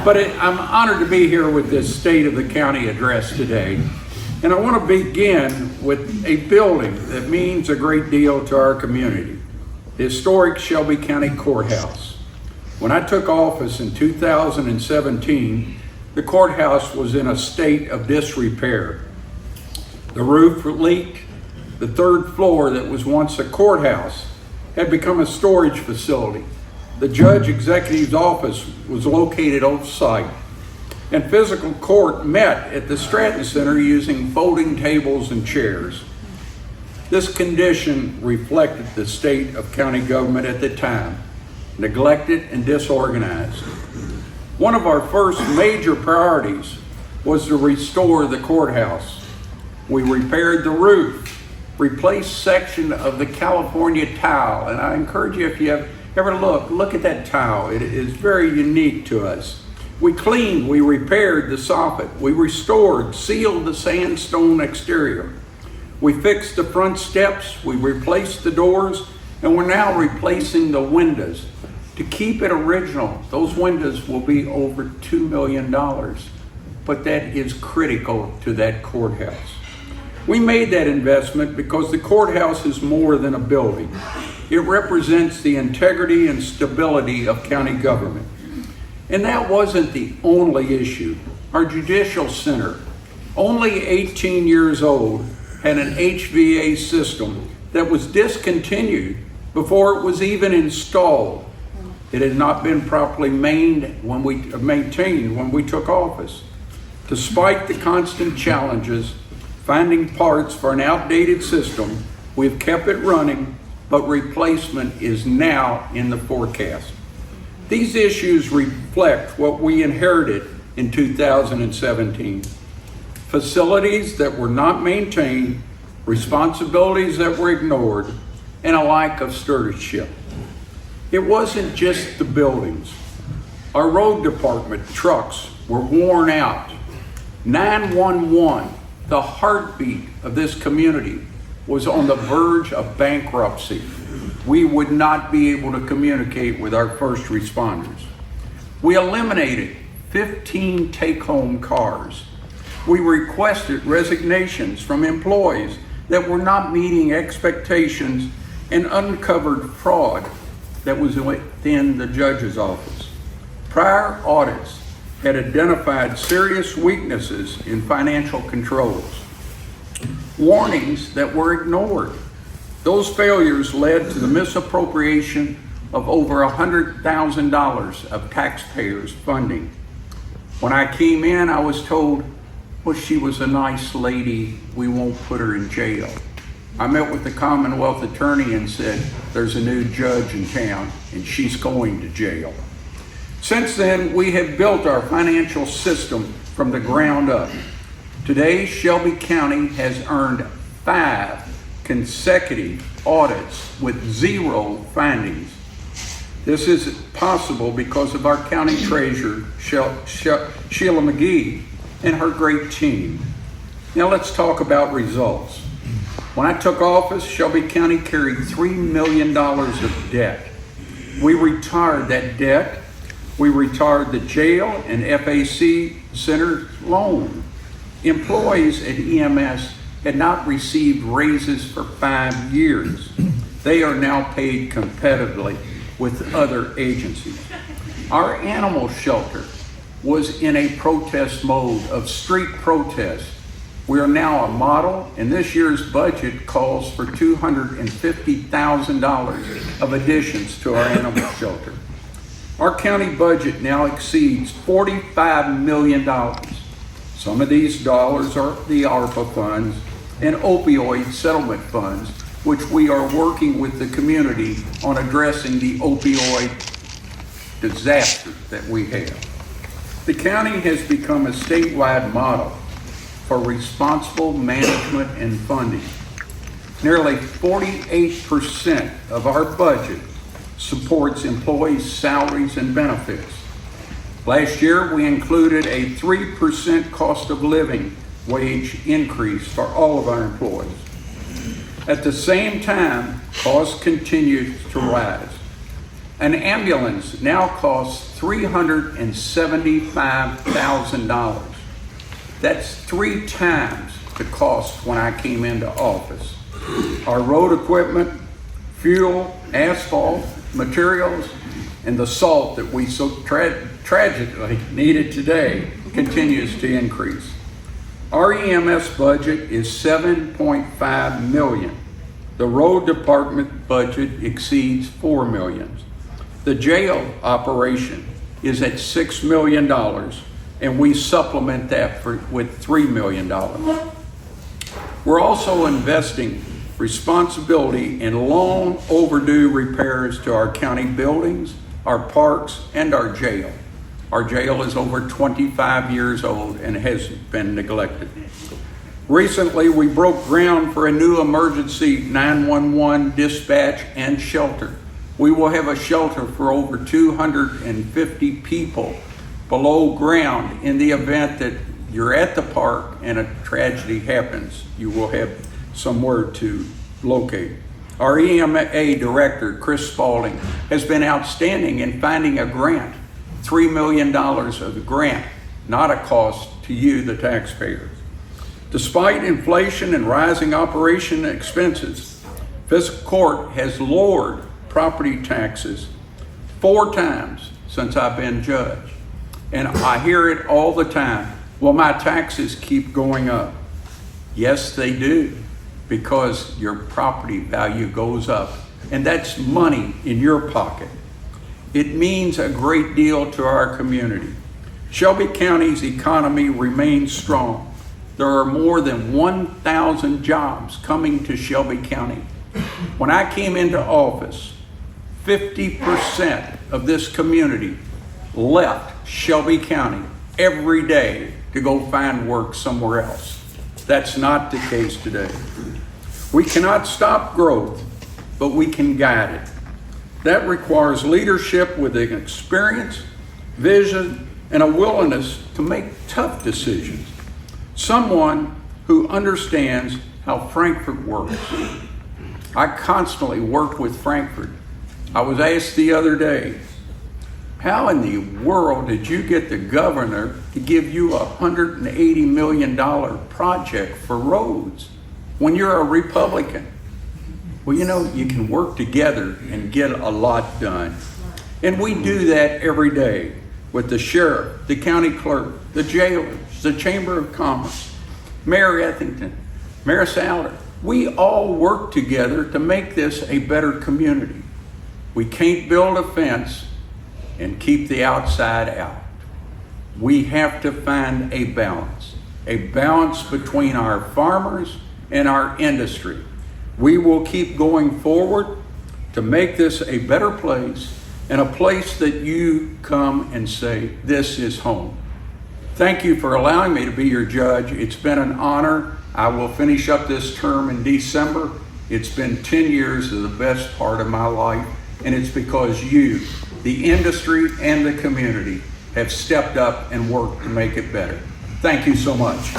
But I'm honored to be here with this State of the County address today. And I want to begin with a building that means a great deal to our community, the historic Shelby County Courthouse. When I took office in 2017, the courthouse was in a state of disrepair. The roof leaked. The third floor that was once a courthouse had become a storage facility. The judge executive's office was located off-site, and physical court met at the Stratton Center using folding tables and chairs. This condition reflected the state of county government at the time, neglected and disorganized. One of our first major priorities was to restore the courthouse. We repaired the roof, replaced section of the California tile, and I encourage you, if you have ever look at that tile. It is very unique to us. We cleaned, we repaired the soffit, we restored, sealed the sandstone exterior. We fixed the front steps, we replaced the doors, and we're now replacing the windows. To keep it original, those windows will be over $2 million, but that is critical to that courthouse. We made that investment because the courthouse is more than a building. It represents the integrity and stability of county government. And that wasn't the only issue. Our judicial center, only 18 years old, had an HVA system that was discontinued before it was even installed. It had not been properly maintained when we took office. Despite the constant challenges, finding parts for an outdated system, we've kept it running, but replacement is now in the forecast. These issues reflect what we inherited in 2017. Facilities that were not maintained, responsibilities that were ignored, and a lack of stewardship. It wasn't just the buildings. Our road department trucks were worn out. 911, the heartbeat of this community, was on the verge of bankruptcy. We would not be able to communicate with our first responders. We eliminated 15 take-home cars. We requested resignations from employees that were not meeting expectations and uncovered fraud that was within the judge's office. Prior audits had identified serious weaknesses in financial controls. Warnings that were ignored. Those failures led to the misappropriation of over $100,000 of taxpayers' funding. When I came in, I was told, well, she was a nice lady, we won't put her in jail. I met with the Commonwealth attorney and said, there's a new judge in town and she's going to jail. Since then, we have built our financial system from the ground up. Today, Shelby County has earned 5 consecutive audits with 0 findings. This is possible because of our county treasurer, Sheila McGee, and her great team. Now let's talk about results. When I took office, Shelby County carried $3 million of debt. We retired that debt. We retired the jail and FAC Center loan. Employees at EMS had not received raises for 5 years. They are now paid competitively with other agencies. Our animal shelter was in a protest mode of street protest. We are now a model, and this year's budget calls for $250,000 of additions to our animal shelter. Our county budget now exceeds $45 million. Some of these dollars are the ARPA funds and opioid settlement funds, which we are working with the community on addressing the opioid disaster that we have. The county has become a statewide model for responsible management and funding. Nearly 48% of our budget supports employees' salaries and benefits. Last year, we included a 3% cost of living wage increase for all of our employees. At the same time, costs continue to rise. An ambulance now costs $375,000. That's 3 times the cost when I came into office. Our road equipment, fuel, asphalt, materials, and the salt that we so tragically needed today continues to increase. Our EMS budget is $7.5 million. The road department budget exceeds $4 million. The jail operation is at $6 million, and we supplement that with $3 million. We're also investing responsibility in long overdue repairs to our county buildings, our parks, and our jail. Our jail is over 25 years old and has been neglected. Recently, we broke ground for a new emergency 911 dispatch and shelter. We will have a shelter for over 250 people below ground in the event that you're at the park and a tragedy happens. You will have somewhere to locate. Our EMA director, Chris Spalding, has been outstanding in finding a grant, $3 million of the grant, not a cost to you, the taxpayers. Despite inflation and rising operation expenses, Fiscal Court has lowered property taxes 4 times since I've been judge. And I hear it all the time. Well, my taxes keep going up. Yes, they do, because your property value goes up, and that's money in your pocket. It means a great deal to our community. Shelby County's economy remains strong. There are more than 1,000 jobs coming to Shelby County. When I came into office, 50% of this community left Shelby County every day to go find work somewhere else. That's not the case today. We cannot stop growth, but we can guide it. That requires leadership with experience, vision, and a willingness to make tough decisions. Someone who understands how Frankfurt works. I constantly work with Frankfurt. I was asked the other day, how in the world did you get the governor to give you a $180 million project for roads when you're a Republican? Well, you know, you can work together and get a lot done. And we do that every day with the sheriff, the county clerk, the jailers, the Chamber of Commerce, Mayor Ethington, Mayor Saller. We all work together to make this a better community. We can't build a fence and keep the outside out. We have to find a balance between our farmers and our industry. We will keep going forward to make this a better place and a place that you come and say, this is home. Thank you for allowing me to be your judge. It's been an honor. I will finish up this term in December. It's been 10 years of the best part of my life, and it's because you, the industry and the community, have stepped up and worked to make it better. Thank you so much.